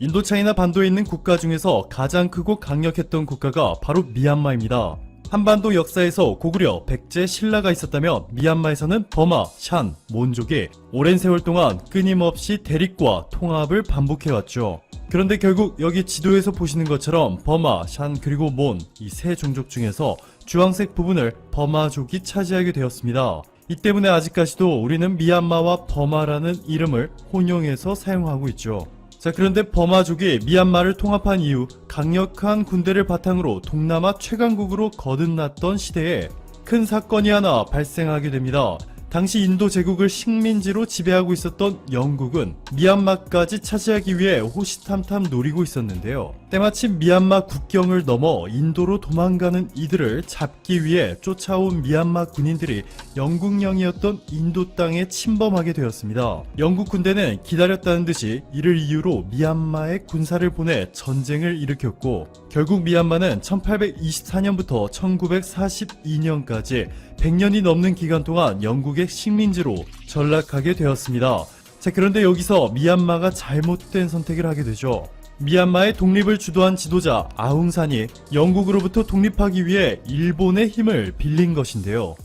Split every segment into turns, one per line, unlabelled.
인도차이나 반도에 있는 국가 중에서 가장 크고 강력했던 국가가 바로 미얀마입니다. 한반도 역사에서 고구려, 백제, 신라가 있었다면 미얀마에서는 버마, 샨, 몬족이 오랜 세월 동안 끊임없이 대립과 통합을 반복해왔죠. 그런데 결국 여기 지도에서 보시는 것처럼 버마, 샨 그리고 몬 이 세 종족 중에서 주황색 부분을 버마족이 차지하게 되었습니다. 이 때문에 아직까지도 우리는 미얀마와 버마라는 이름을 혼용해서 사용하고 있죠. 자, 그런데 버마족이 미얀마를 통합한 이후 강력한 군대를 바탕으로 동남아 최강국으로 거듭났던 시대에 큰 사건이 하나 발생하게 됩니다. 당시 인도 제국을 식민지로 지배하고 있었던 영국은 미얀마까지 차지하기 위해 호시탐탐 노리고 있었는데요. 때마침 미얀마 국경을 넘어 인도로 도망가는 이들을 잡기 위해 쫓아온 미얀마 군인들이 영국령이었던 인도 땅에 침범하게 되었습니다. 영국 군대는 기다렸다는 듯이 이를 이유로 미얀마에 군사를 보내 전쟁을 일으켰고, 결국 미얀마는 1824년부터 1942년까지 100년이 넘는 기간 동안 영국의 식민지로 전락하게 되었습니다. 자, 그런데 여기서 미얀마가 잘못된 선택을 하게 되죠. 미얀마의 독립을 주도한 지도자 아웅산이 영국으로부터 독립하기 위해 일본의 힘을 빌린 것인데요.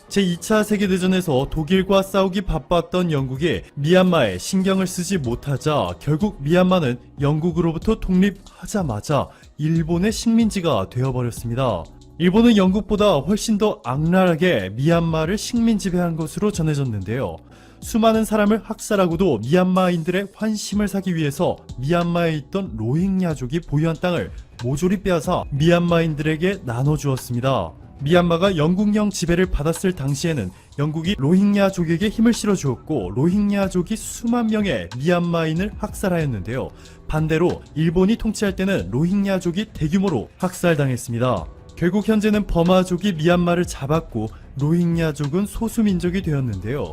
제2차 세계대전에서 독일과 싸우기 바빴던 영국이 미얀마에 신경을 쓰지 못하자 결국 미얀마는 영국으로부터 독립하자마자 일본의 식민지가 되어버렸습니다. 일본은 영국보다 훨씬 더 악랄하게 미얀마를 식민 지배한 것으로 전해졌는데요. 수많은 사람을 학살하고도 미얀마인들의 환심을 사기 위해서 미얀마에 있던 로힝야족이 보유한 땅을 모조리 빼앗아 미얀마인들에게 나눠주었습니다. 미얀마가 영국령 지배를 받았을 당시에는 영국이 로힝야족에게 힘을 실어주었고, 로힝야족이 수만 명의 미얀마인을 학살하였는데요. 반대로 일본이 통치할 때는 로힝야족이 대규모로 학살당했습니다. 결국 현재는 버마족이 미얀마를 잡았고 로힝야족은 소수민족이 되었는데요.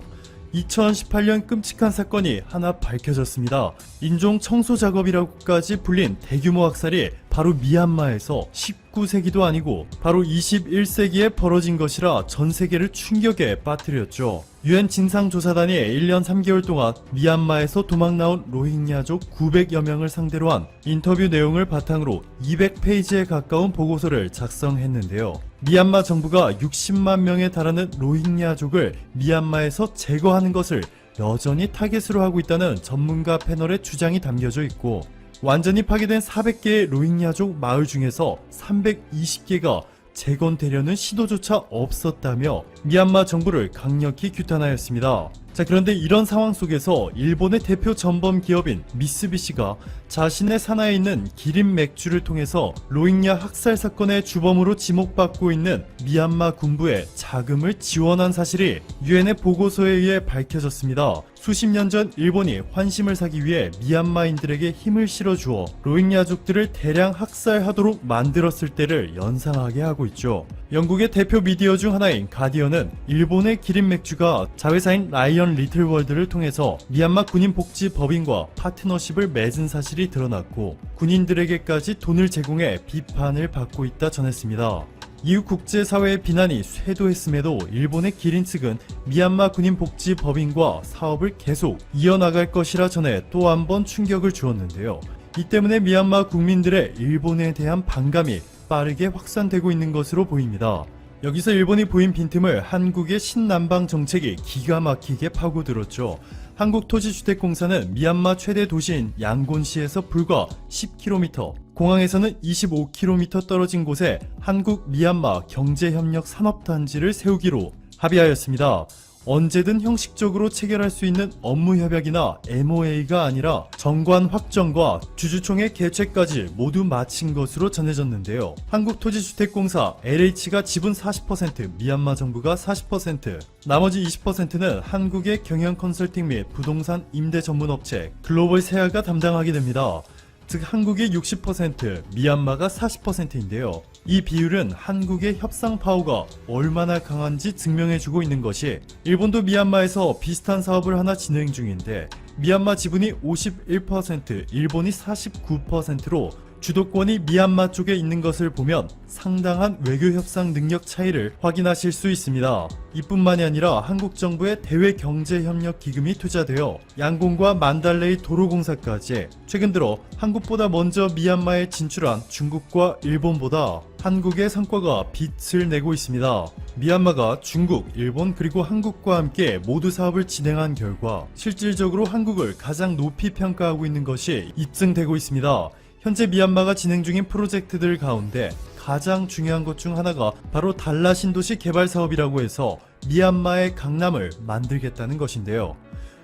2018년 끔찍한 사건이 하나 밝혀졌습니다. 인종 청소 작업이라고까지 불린 대규모 학살이 바로 미얀마에서 19세기도 아니고 바로 21세기에 벌어진 것이라 전 세계를 충격에 빠뜨렸죠. UN 진상조사단이 1년 3개월 동안 미얀마에서 도망 나온 로힝야족 900여 명을 상대로 한 인터뷰 내용을 바탕으로 200페이지에 가까운 보고서를 작성했는데요. 미얀마 정부가 60만 명에 달하는 로힝야족을 미얀마에서 제거하는 것을 여전히 타겟으로 하고 있다는 전문가 패널의 주장이 담겨져 있고, 완전히 파괴된 400개의 로힝야족 마을 중에서 320개가 재건되려는 시도조차 없었다며 미얀마 정부를 강력히 규탄하였습니다. 자, 그런데 이런 상황 속에서 일본의 대표 전범 기업인 미쓰비시가 자신의 산하에 있는 기린 맥주를 통해서 로힝야 학살 사건의 주범으로 지목받고 있는 미얀마 군부에 자금을 지원한 사실이 유엔의 보고서에 의해 밝혀졌습니다. 수십 년 전 일본이 환심을 사기 위해 미얀마인들에게 힘을 실어주어 로힝야족들을 대량 학살하도록 만들었을 때를 연상하게 하고 있죠. 영국의 대표 미디어 중 하나인 가디언은 일본의 기린 맥주가 자회사인 라이언 리틀월드를 통해서 미얀마 군인 복지 법인과 파트너십을 맺은 사실이 드러났고, 군인들에게까지 돈을 제공해 비판을 받고 있다 전했습니다. 이후 국제사회의 비난이 쇄도했음에도 일본의 기린 측은 미얀마 군인 복지 법인과 사업을 계속 이어나갈 것이라 전해 또 한 번 충격을 주었는데요. 이 때문에 미얀마 국민들의 일본에 대한 반감이 빠르게 확산되고 있는 것으로 보입니다. 여기서 일본이 보인 빈틈을 한국의 신남방 정책이 기가 막히게 파고들었죠. 한국토지주택공사는 미얀마 최대 도시인 양곤시에서 불과 10km, 공항에서는 25km 떨어진 곳에 한국 미얀마 경제협력 산업단지를 세우기로 합의하였습니다. 언제든 형식적으로 체결할 수 있는 업무협약이나 MOA가 아니라 정관 확정과 주주총회 개최까지 모두 마친 것으로 전해졌는데요. 한국토지주택공사 LH가 지분 40%, 미얀마 정부가 40%, 나머지 20%는 한국의 경영 컨설팅 및 부동산 임대 전문 업체 글로벌 세아가 담당하게 됩니다. 즉 한국의 60%, 미얀마가 40%인데요. 이 비율은 한국의 협상 파워가 얼마나 강한지 증명해주고 있는 것이, 일본도 미얀마에서 비슷한 사업을 하나 진행 중인데 미얀마 지분이 51%, 일본이 49%로 주도권이 미얀마 쪽에 있는 것을 보면 상당한 외교 협상 능력 차이를 확인하실 수 있습니다. 이뿐만이 아니라 한국 정부의 대외 경제 협력 기금이 투자되어 양곤과 만달레이 도로공사까지 최근 들어 한국보다 먼저 미얀마에 진출한 중국과 일본보다 한국의 성과가 빛을 내고 있습니다. 미얀마가 중국, 일본 그리고 한국과 함께 모두 사업을 진행한 결과 실질적으로 한국을 가장 높이 평가하고 있는 것이 입증되고 있습니다. 현재 미얀마가 진행 중인 프로젝트들 가운데 가장 중요한 것 중 하나가 바로 달라 신도시 개발 사업이라고 해서 미얀마의 강남을 만들겠다는 것인데요.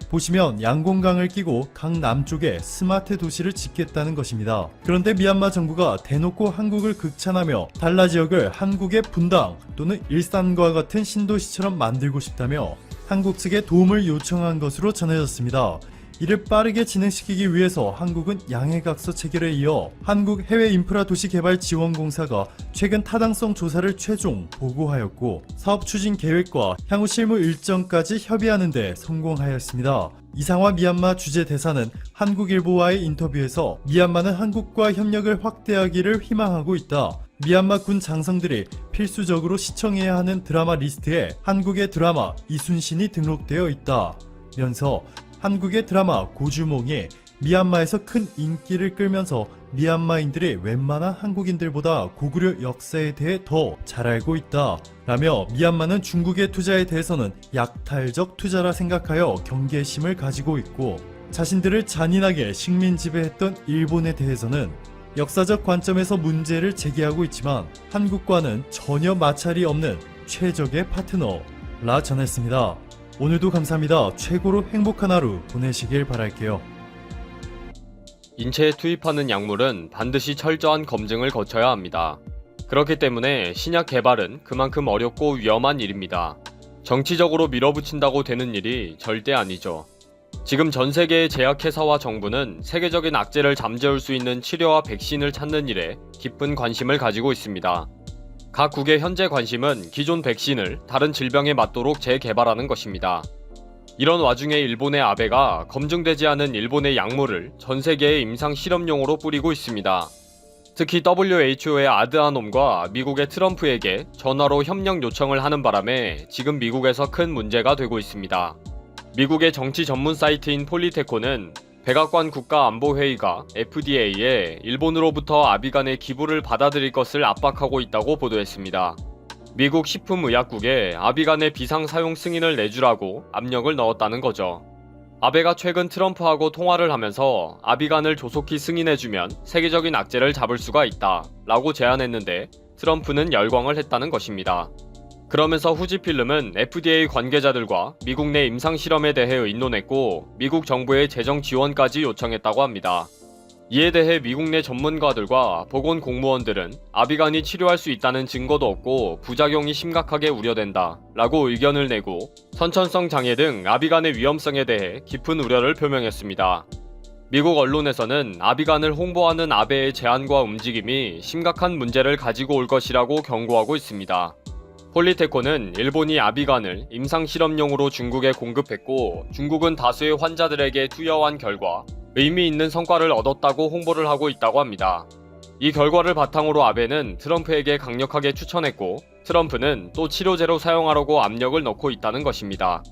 보시면 양곤강을 끼고 강 남쪽에 스마트 도시를 짓겠다는 것입니다. 그런데 미얀마 정부가 대놓고 한국을 극찬하며 달라 지역을 한국의 분당 또는 일산과 같은 신도시처럼 만들고 싶다며 한국 측에 도움을 요청한 것으로 전해졌습니다. 이를 빠르게 진행시키기 위해서 한국은 양해각서 체결에 이어 한국해외인프라도시개발지원공사가 최근 타당성 조사를 최종 보고하였고 사업 추진 계획과 향후 실무 일정까지 협의하는 데 성공하였습니다. 이상화 미얀마 주재 대사는 한국일보와의 인터뷰에서 미얀마는 한국과 협력을 확대하기를 희망하고 있다. 미얀마 군 장성들이 필수적으로 시청해야 하는 드라마 리스트에 한국의 드라마 이순신이 등록되어 있다. 면서 한국의 드라마 고주몽이 미얀마에서 큰 인기를 끌면서 미얀마인들이 웬만한 한국인들보다 고구려 역사에 대해 더 잘 알고 있다 라며 미얀마는 중국의 투자에 대해서는 약탈적 투자라 생각하여 경계심을 가지고 있고 자신들을 잔인하게 식민 지배했던 일본에 대해서는 역사적 관점에서 문제를 제기하고 있지만 한국과는 전혀 마찰이 없는 최적의 파트너라 전했습니다. 오늘도 감사합니다. 최고로 행복한 하루 보내시길 바랄게요.
인체에 투입하는 약물은 반드시 철저한 검증을 거쳐야 합니다. 그렇기 때문에 신약 개발은 그만큼 어렵고 위험한 일입니다. 정치적으로 밀어붙인다고 되는 일이 절대 아니죠. 지금 전 세계의 제약회사와 정부는 세계적인 악재를 잠재울 수 있는 치료와 백신을 찾는 일에 깊은 관심을 가지고 있습니다. 각국의 현재 관심은 기존 백신을 다른 질병에 맞도록 재개발하는 것입니다. 이런 와중에 일본의 아베가 검증되지 않은 일본의 약물을 전 세계의 임상 실험용으로 뿌리고 있습니다. 특히 WHO의 아드하놈과 미국의 트럼프에게 전화로 협력 요청을 하는 바람에 지금 미국에서 큰 문제가 되고 있습니다. 미국의 정치 전문 사이트인 폴리테코는 백악관 국가안보회의가 FDA에 일본으로부터 아비간의 기부를 받아들일 것을 압박하고 있다고 보도했습니다. 미국 식품의약국에 아비간의 비상 사용 승인을 내주라고 압력을 넣었다는 거죠. 아베가 최근 트럼프하고 통화를 하면서 아비간을 조속히 승인해주면 세계적인 악재를 잡을 수가 있다 라고 제안했는데 트럼프는 열광을 했다는 것입니다. 그러면서 후지필름은 FDA 관계자들과 미국 내 임상실험에 대해 의논했고 미국 정부의 재정 지원까지 요청했다고 합니다. 이에 대해 미국 내 전문가들과 보건 공무원들은 아비간이 치료할 수 있다는 증거도 없고 부작용이 심각하게 우려된다 라고 의견을 내고 선천성 장애 등 아비간의 위험성에 대해 깊은 우려를 표명했습니다. 미국 언론에서는 아비간을 홍보하는 아베의 제안과 움직임이 심각한 문제를 가지고 올 것이라고 경고하고 있습니다. 폴리테코는 일본이 아비간을 임상실험용으로 중국에 공급했고 중국은 다수의 환자들에게 투여한 결과 의미 있는 성과를 얻었다고 홍보를 하고 있다고 합니다. 이 결과를 바탕으로 아베는 트럼프에게 강력하게 추천했고 트럼프는 또 치료제로 사용하려고 압력을 넣고 있다는 것입니다.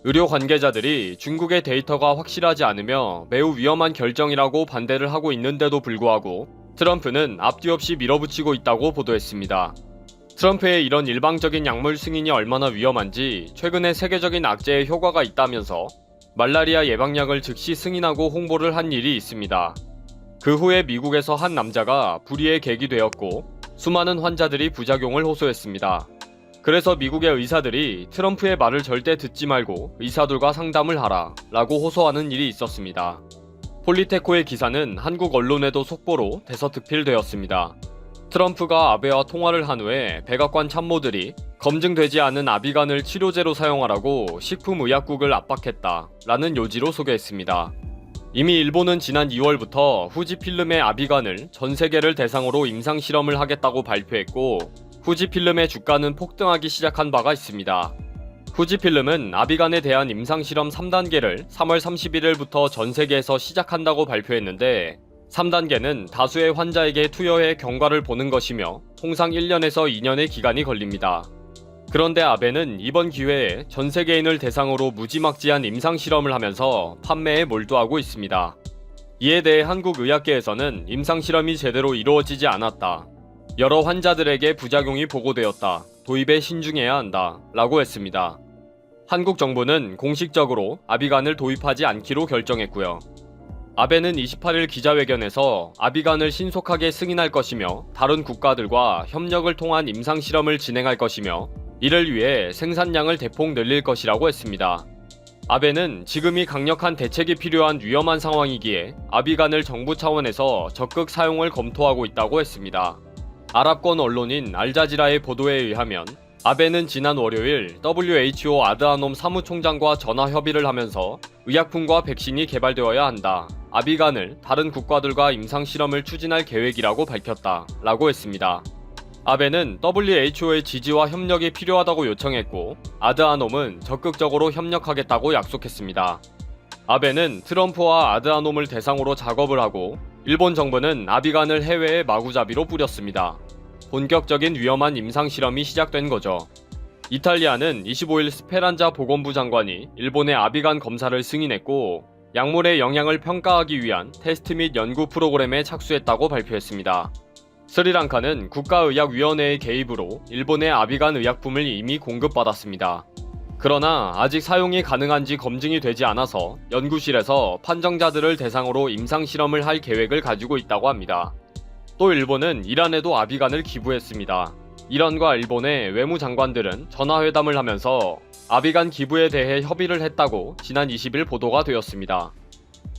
의료 관계자들이 중국의 데이터가 확실하지 않으며 매우 위험한 결정이라고 반대를 하고 있는데도 불구하고 트럼프는 앞뒤 없이 밀어붙이고 있다고 보도했습니다. 트럼프의 이런 일방적인 약물 승인이 얼마나 위험한지 최근에 세계적인 악재에 효과가 있다면서 말라리아 예방약을 즉시 승인하고 홍보를 한 일이 있습니다. 그 후에 미국에서 한 남자가 불의의 객이 되었고 수많은 환자들이 부작용을 호소했습니다. 그래서 미국의 의사들이 트럼프의 말을 절대 듣지 말고 의사들과 상담을 하라 라고 호소하는 일이 있었습니다. 폴리테코의 기사는 한국 언론에도 속보로 대서특필되었습니다. 트럼프가 아베와 통화를 한 후에 백악관 참모들이 검증되지 않은 아비간을 치료제로 사용하라고 식품의약국을 압박했다 라는 요지로 소개했습니다. 이미 일본은 지난 2월부터 후지필름의 아비간을 전 세계를 대상으로 임상실험을 하겠다고 발표했고 후지필름의 주가는 폭등하기 시작한 바가 있습니다. 후지필름은 아비간에 대한 임상실험 3단계를 3월 31일부터 전 세계에서 시작한다고 발표했는데 3단계는 다수의 환자에게 투여해 경과를 보는 것이며 통상 1년에서 2년의 기간이 걸립니다. 그런데 아베는 이번 기회에 전 세계인을 대상으로 무지막지한 임상실험을 하면서 판매에 몰두하고 있습니다. 이에 대해 한국 의학계에서는 임상실험이 제대로 이루어지지 않았다. 여러 환자들에게 부작용이 보고되었다. 도입에 신중해야 한다. 라고 했습니다. 한국 정부는 공식적으로 아비간을 도입하지 않기로 결정했고요. 아베는 28일 기자회견에서 아비간을 신속하게 승인할 것이며 다른 국가들과 협력을 통한 임상실험을 진행할 것이며 이를 위해 생산량을 대폭 늘릴 것이라고 했습니다. 아베는 지금이 강력한 대책이 필요한 위험한 상황이기에 아비간을 정부 차원에서 적극 사용을 검토하고 있다고 했습니다. 아랍권 언론인 알자지라의 보도에 의하면 아베는 지난 월요일 WHO 아드하놈 사무총장과 전화 협의를 하면서 의약품과 백신이 개발되어야 한다. 아비간을 다른 국가들과 임상실험을 추진할 계획이라고 밝혔다. 라고 했습니다. 아베는 WHO의 지지와 협력이 필요하다고 요청했고 아드하놈은 적극적으로 협력하겠다고 약속했습니다. 아베는 트럼프와 아드하놈을 대상으로 작업을 하고 일본 정부는 아비간을 해외에 마구잡이로 뿌렸습니다. 본격적인 위험한 임상실험이 시작된 거죠. 이탈리아는 25일 스페란자 보건부 장관이 일본의 아비간 검사를 승인했고 약물의 영향을 평가하기 위한 테스트 및 연구 프로그램에 착수했다고 발표했습니다. 스리랑카는 국가의약위원회의 개입으로 일본의 아비간 의약품을 이미 공급받았습니다. 그러나 아직 사용이 가능한지 검증이 되지 않아서 연구실에서 판정자들을 대상으로 임상실험을 할 계획을 가지고 있다고 합니다. 또 일본은 이란에도 아비간을 기부했습니다. 이란과 일본의 외무장관들은 전화회담을 하면서 아비간 기부에 대해 협의를 했다고 지난 20일 보도가 되었습니다.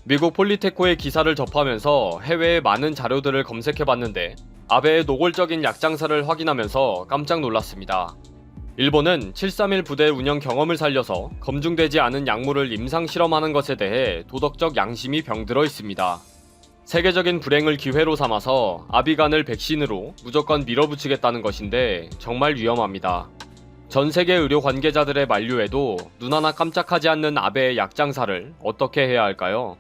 미국 폴리테코의 기사를 접하면서 해외의 많은 자료들을 검색해봤는데 아베의 노골적인 약장사를 확인하면서 깜짝 놀랐습니다. 일본은 731 부대 운영 경험을 살려서 검증되지 않은 약물을 임상실험하는 것에 대해 도덕적 양심이 병들어 있습니다. 세계적인 불행을 기회로 삼아서 아비간을 백신으로 무조건 밀어붙이겠다는 것인데 정말 위험합니다. 전 세계 의료 관계자들의 만류에도 눈 하나 깜짝하지 않는 아베의 약장사를 어떻게 해야 할까요?